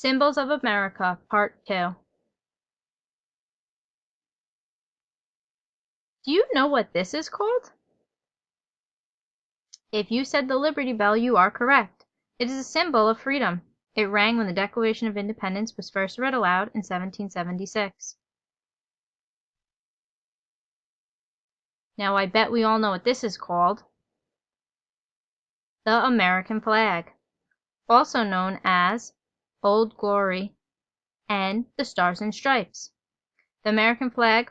Symbols of America, Part 2. Do you know what this is called? If you said the Liberty Bell, you are correct. It is a symbol of freedom. It rang when the Declaration of Independence was first read aloud in 1776. Now I bet we all know what this is called. The American flag, also known as Old Glory and the Stars and Stripes. The American flag,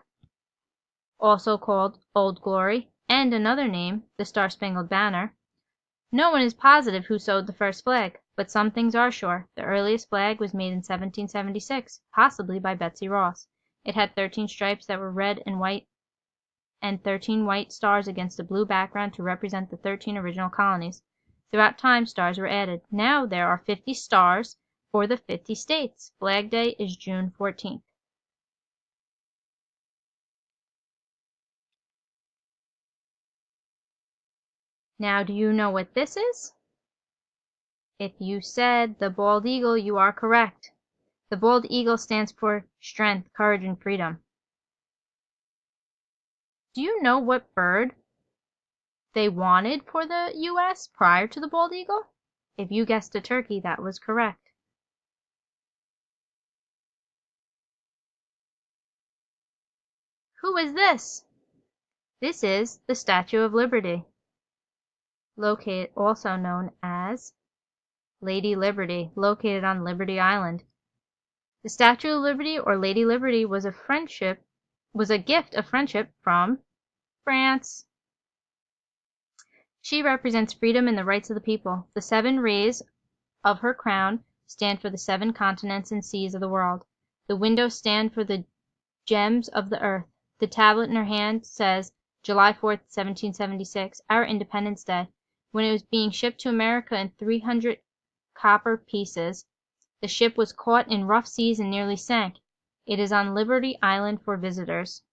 also called Old Glory, and another name, the Star-Spangled Banner. No one is positive who sewed the first flag, but some things are sure. The earliest flag was made in 1776, possibly by Betsy Ross. It had 13 stripes that were red and white and 13 white stars against a blue background to represent the 13 original colonies. Throughout time, stars were added. Now there are 50 stars for the 50 states. Flag Day is June 14th. Now, do you know what this is? If you said the bald eagle, you are correct. The bald eagle stands for strength, courage, and freedom. Do you know what bird they wanted for the U.S. prior to the bald eagle? If you guessed a turkey, that was correct. Who is this? This is the Statue of Liberty, also known as Lady Liberty, located on Liberty Island. The Statue of Liberty, or Lady Liberty, was a gift of friendship from France. She represents freedom and the rights of the people. The 7 rays of her crown stand for the 7 continents and seas of the world. The windows stand for the gems of the earth. The tablet in her hand says July 4th, 1776, our Independence Day. When it was being shipped to America in 300 copper pieces, the ship was caught in rough seas and nearly sank. It is on Liberty Island for visitors.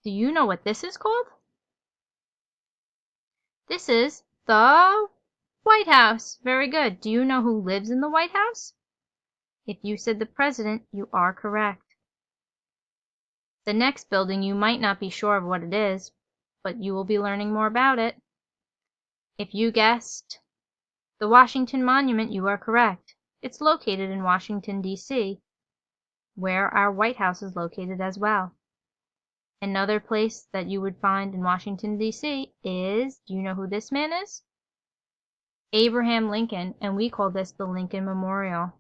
Do you know what this is called? This is the White House. Very good. Do you know who lives in the White House? If you said the president, you are correct. The next building, you might not be sure of what it is, but you will be learning more about it. If you guessed the Washington Monument, you are correct. It's located in Washington, D.C., where our White House is located as well. Another place that you would find in Washington, D.C. is, do you know who this man is? Abraham Lincoln, and we call this the Lincoln Memorial.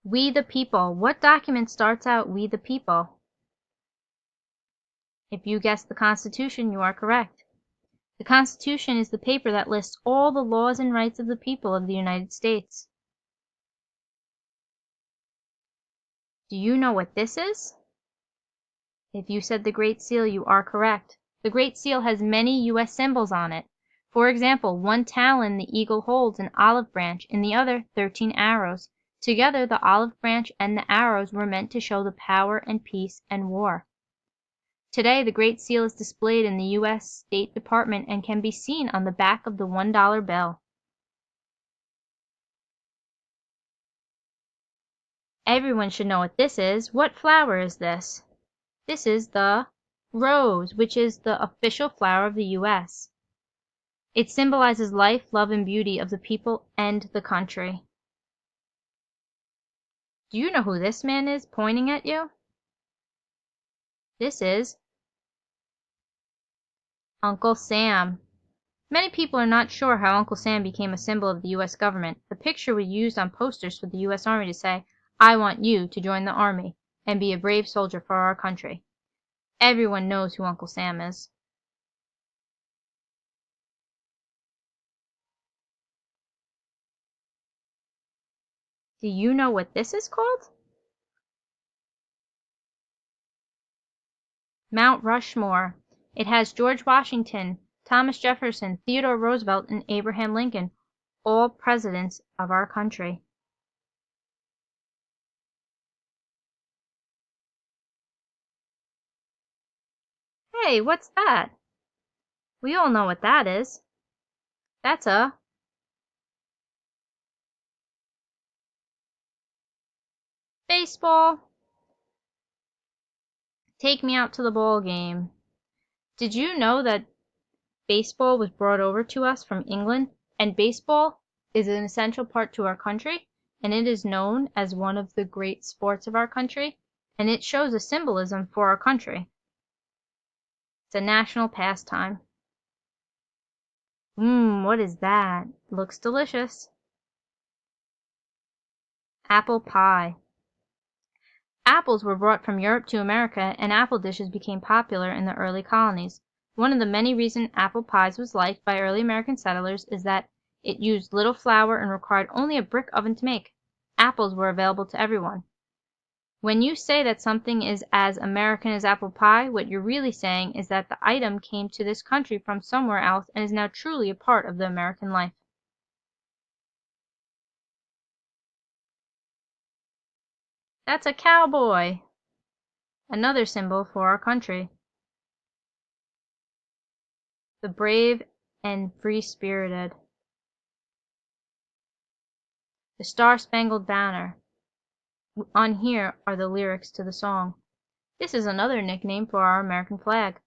We the People. What document starts out We the People? If you guessed the Constitution, you are correct. The Constitution is the paper that lists all the laws and rights of the people of the United States. Do you know what this is? If you said the Great Seal, you are correct. The Great Seal has many U.S. symbols on it. For example, one talon the eagle holds an olive branch, in the other 13 arrows. Together, the olive branch and the arrows were meant to show the power and peace and war. Today, the Great Seal is displayed in the U.S. State Department and can be seen on the back of the $1 bill. Everyone should know what this is. What flower is this? This is the rose, which is the official flower of the U.S. It symbolizes life, love, and beauty of the people and the country. Do you know who this man is pointing at you? This is Uncle Sam. Many people are not sure how Uncle Sam became a symbol of the U.S. government. The picture was used on posters for the U.S. Army to say, "I want you to join the Army and be a brave soldier for our country." Everyone knows who Uncle Sam is. Do you know what this is called? Mount Rushmore. It has George Washington, Thomas Jefferson, Theodore Roosevelt, and Abraham Lincoln, all presidents of our country. Hey, what's that? We all know what that is. That's a baseball. Take me out to the ball game. Did you know that baseball was brought over to us from England? And baseball is an essential part to our country, and it is known as one of the great sports of our country, and it shows a symbolism for our country. It's a national pastime. What is that? Looks delicious. Apple pie. Apples were brought from Europe to America, and apple dishes became popular in the early colonies. One of the many reasons apple pies was liked by early American settlers is that it used little flour and required only a brick oven to make. Apples were available to everyone. When you say that something is as American as apple pie, what you're really saying is that the item came to this country from somewhere else and is now truly a part of the American life. That's a cowboy, another symbol for our country. The brave and free-spirited. The Star-Spangled Banner. On here are the lyrics to the song. This is another nickname for our American flag.